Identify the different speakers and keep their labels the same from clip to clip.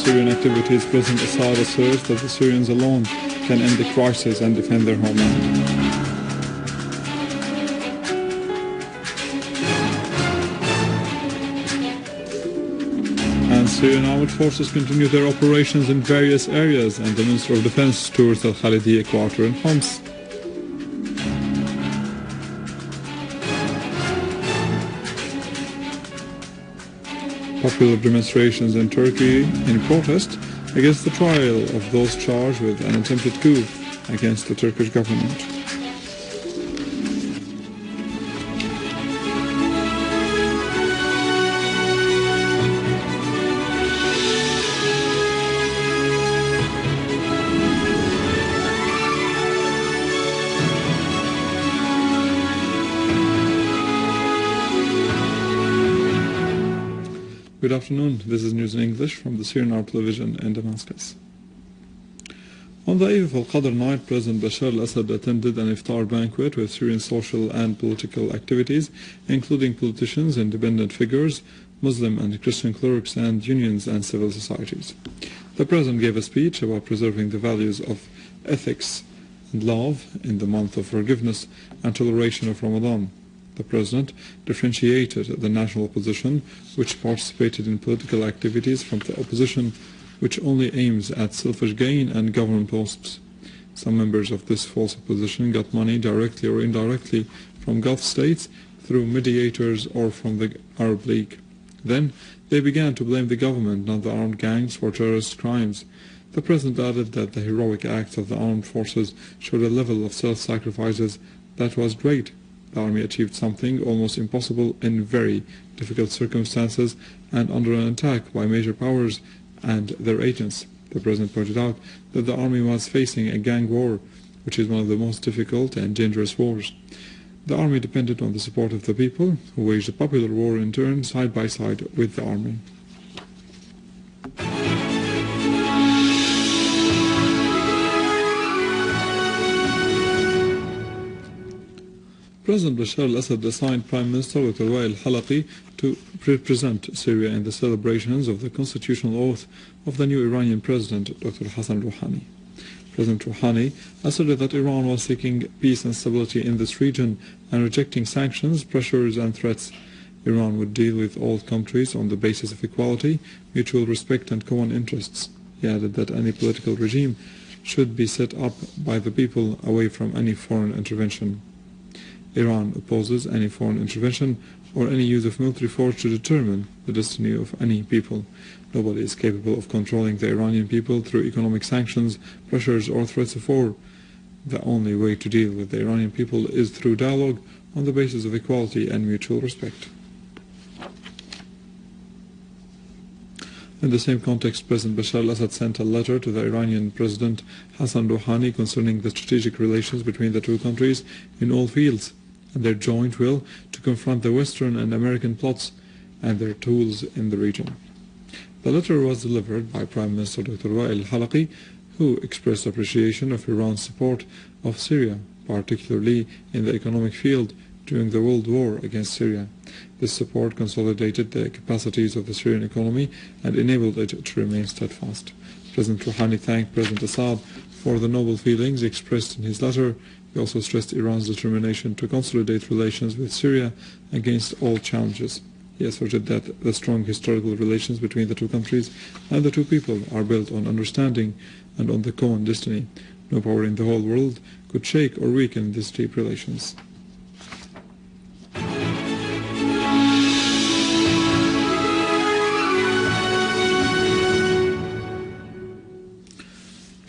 Speaker 1: Syrian activities, President Assad asserts that the Syrians alone can end the crisis and defend their homeland. Syrian armed forces continue their operations in various areas, and the Minister of Defense tours Al Khalidiyya quarter in Homs. Popular demonstrations in Turkey in protest against the trial of those charged with an attempted coup against the Turkish government. Good afternoon, this is news in English from the Syrian Arab television in Damascus. On the eve of Al-Qadr night, President Bashar al Assad attended an iftar banquet with Syrian social and political activities, including politicians, independent figures, Muslim and Christian clerics, and unions and civil societies. The President gave a speech about preserving the values of ethics and love in the month of forgiveness and toleration of Ramadan. The President differentiated the national opposition, which participated in political activities, from the opposition, which only aims at selfish gain and government posts. Some members of this false opposition got money directly or indirectly from Gulf states through mediators or from the Arab League. Then they began to blame the government, not the armed gangs, for terrorist crimes. The President added that the heroic acts of the armed forces showed a level of self-sacrifices that was great. The army achieved something almost impossible in very difficult circumstances and under an attack by major powers and their agents. The President pointed out that the army was facing a gang war, which is one of the most difficult and dangerous wars. The army depended on the support of the people, who waged a popular war in turn, side by side with the army. President Bashar al Assad assigned Prime Minister Dr. al-Halaqi to represent Syria in the celebrations of the constitutional oath of the new Iranian President, Dr. Hassan Rouhani. President Rouhani asserted that Iran was seeking peace and stability in this region and rejecting sanctions, pressures and threats. Iran would deal with all countries on the basis of equality, mutual respect and common interests. He added that any political regime should be set up by the people away from any foreign intervention. Iran opposes any foreign intervention or any use of military force to determine the destiny of any people. Nobody is capable of controlling the Iranian people through economic sanctions, pressures or threats of war. The only way to deal with the Iranian people is through dialogue on the basis of equality and mutual respect. In the same context, President Bashar al-Assad sent a letter to the Iranian President Hassan Rouhani concerning the strategic relations between the two countries in all fields, and their joint will to confront the Western and American plots and their tools in the region. The letter was delivered by Prime Minister Dr. al-Halaqi, who expressed appreciation of Iran's support of Syria, particularly in the economic field during the World War against Syria. This support consolidated the capacities of the Syrian economy and enabled it to remain steadfast. President Rouhani thanked President Assad for the noble feelings expressed in his letter. He also stressed Iran's determination to consolidate relations with Syria against all challenges. He asserted that the strong historical relations between the two countries and the two people are built on understanding and on the common destiny. No power in the whole world could shake or weaken these deep relations.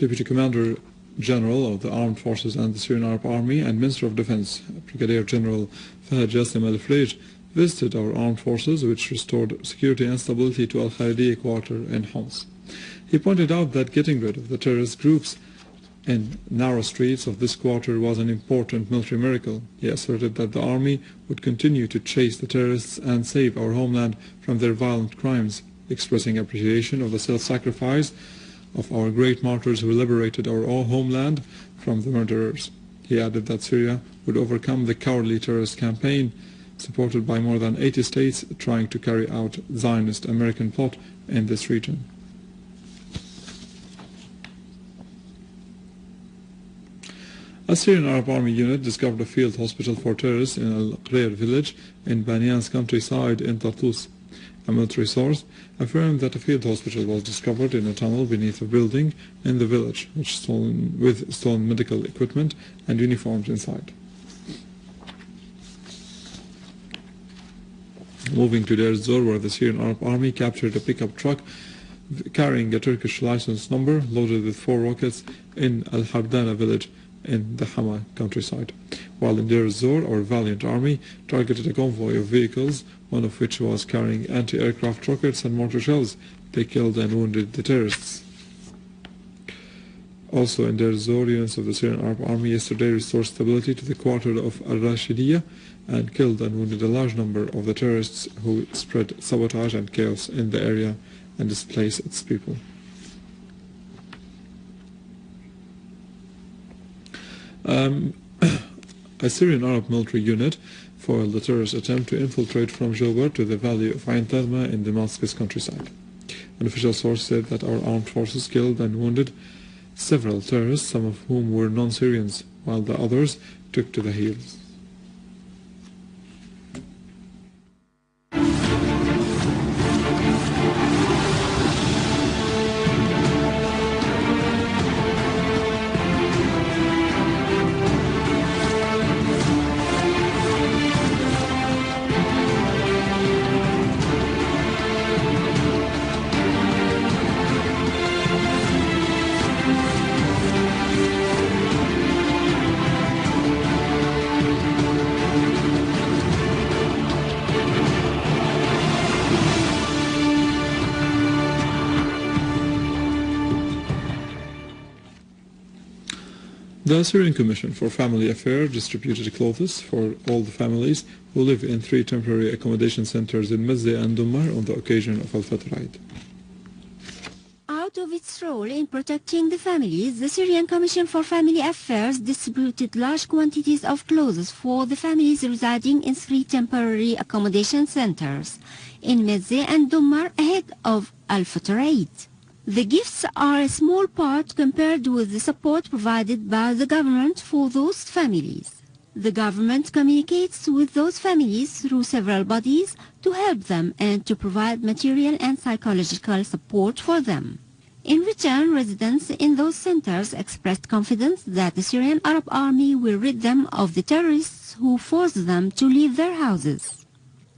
Speaker 1: Deputy Commander General of the Armed Forces and the Syrian Arab Army and Minister of Defense, Brigadier General Fahad Jassim al-Frij, visited our armed forces, which restored security and stability to Al Khalidiyya quarter in Homs. He pointed out that getting rid of the terrorist groups in narrow streets of this quarter was an important military miracle. He asserted that the army would continue to chase the terrorists and save our homeland from their violent crimes, expressing appreciation of the self-sacrifice of our great martyrs who liberated our homeland from the murderers. He added that Syria would overcome the cowardly terrorist campaign supported by more than 80 states trying to carry out Zionist American plot in this region. A Syrian Arab Army unit discovered a field hospital for terrorists in Al-Qreir village in Banyan's countryside in طرطوس. A military source affirmed that a field hospital was discovered in a tunnel beneath a building in the village, with stolen medical equipment and uniforms inside. Moving to Deir ez-Zor, where the Syrian Arab Army captured a pickup truck carrying a Turkish license number loaded with 4 rockets in Al-Hardana village in the Hama countryside. While in Deir ez-Zor, our valiant army targeted a convoy of vehicles, one of which was carrying anti-aircraft rockets and mortar shells. They killed and wounded the terrorists. Also in Deir ez-Zor, units of the Syrian Arab Army yesterday restored stability to the quarter of Al-Rashidiyah and killed and wounded a large number of the terrorists who spread sabotage and chaos in the area and displaced its people. A Syrian Arab military unit foiled the terrorist attempt to infiltrate from Jobar to the valley of Ain Tazma in Damascus countryside. An official source said that our armed forces killed and wounded several terrorists, some of whom were non-Syrians, while the others took to the heels. The Syrian Commission for Family Affairs distributed clothes for all the families who live in 3 temporary accommodation centers in Mezzeh and Dummar on the occasion of Al-Fitr Eid.
Speaker 2: Out of its role in protecting the families, the Syrian Commission for Family Affairs distributed large quantities of clothes for the families residing in 3 temporary accommodation centers in Mezzeh and Dummar ahead of Al-Fitr Eid. The gifts are a small part compared with the support provided by the government for those families. The government communicates with those families through several bodies to help them and to provide material and psychological support for them. In return, residents in those centers expressed confidence that the Syrian Arab Army will rid them of the terrorists who forced them to leave their houses.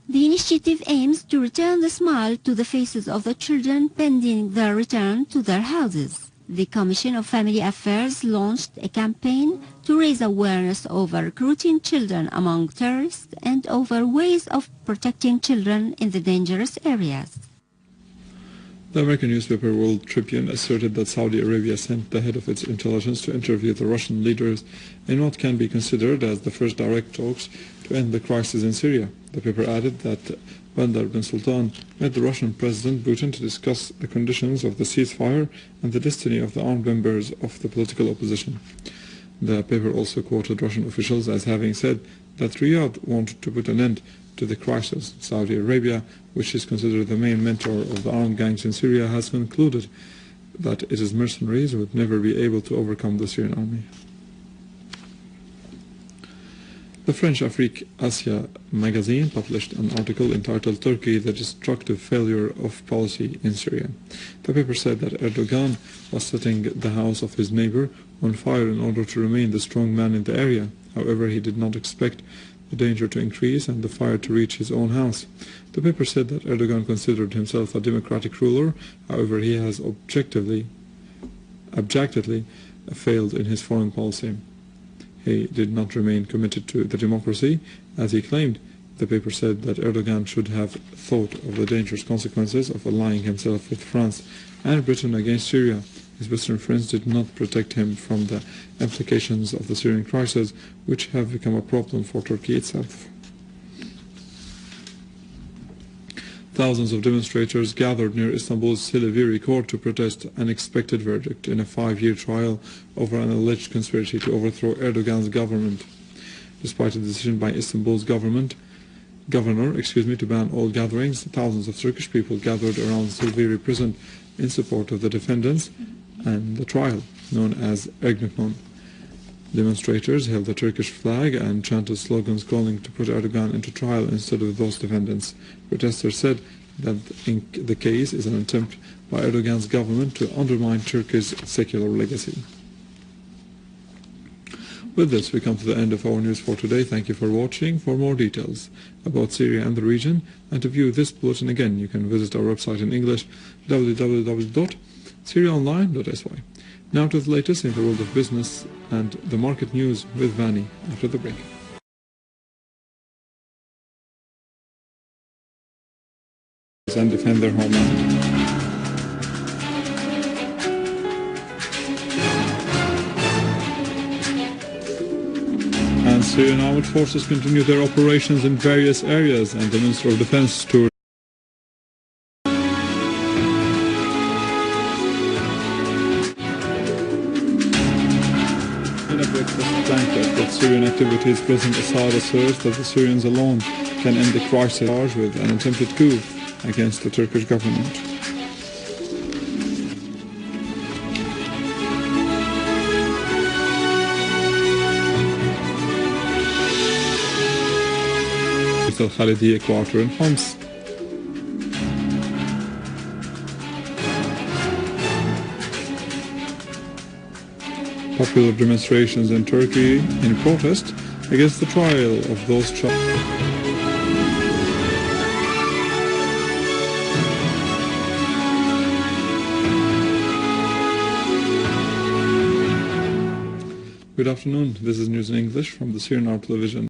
Speaker 2: The initiative aims to return the smile to the faces of the children pending their return to their houses. The Commission of Family Affairs launched a campaign to raise awareness over recruiting children among terrorists and over ways of protecting children in the dangerous areas.
Speaker 1: The American newspaper World Tribune asserted that Saudi Arabia sent the head of its intelligence to interview the Russian leaders in what can be considered as the first direct talks to end the crisis in Syria. The paper added that Bandar bin Sultan met the Russian President Putin to discuss the conditions of the ceasefire and the destiny of the armed members of the political opposition. The paper also quoted Russian officials as having said that Riyadh wanted to put an end to the crisis. Saudi Arabia, which is considered the main mentor of the armed gangs in Syria, has concluded that its mercenaries would never be able to overcome the Syrian army. The French Afrique Asia magazine published an article entitled "Turkey, the Destructive Failure of Policy in Syria." The paper said that Erdogan was setting the house of his neighbor on fire in order to remain the strong man in the area. However, he did not expect the danger to increase and the fire to reach his own house. The paper said that Erdogan considered himself a democratic ruler. However, he has abjectly failed in his foreign policy. He did not remain committed to the democracy, as he claimed. The paper said that Erdogan should have thought of the dangerous consequences of allying himself with France and Britain against Syria. His Western friends did not protect him from the implications of the Syrian crisis, which have become a problem for Turkey itself. Thousands of demonstrators gathered near Istanbul's Silivri court to protest an expected verdict in a 5-year trial over an alleged conspiracy to overthrow Erdogan's government. Despite a decision by Istanbul's governor to ban all gatherings, thousands of Turkish people gathered around Silivri prison in support of the defendants and the trial, known as Ergenekon. Demonstrators held the Turkish flag and chanted slogans calling to put Erdogan into trial instead of those defendants. Protesters said that the case is an attempt by Erdogan's government to undermine Turkey's secular legacy. With this, we come to the end of our news for today. Thank you for watching. For more details about Syria and the region, and to view this bulletin again, you can visit our website in English, www.syriaonline.sy. Now to the latest in the world of business and the market news with Vani after the break. And defend their homeland. And Syrian armed forces continue their operations in various areas, and the Minister of Defense toured in a breakfast banquet with Syrian activities. President Assad asserts that the Syrians alone can end the crisis with an attempted coup against the Turkish government. Al Khalidiyya quarter in Homs. Popular demonstrations in Turkey in protest against the trial of those charged. Good afternoon. This is news in English from the Syrian Arab Television.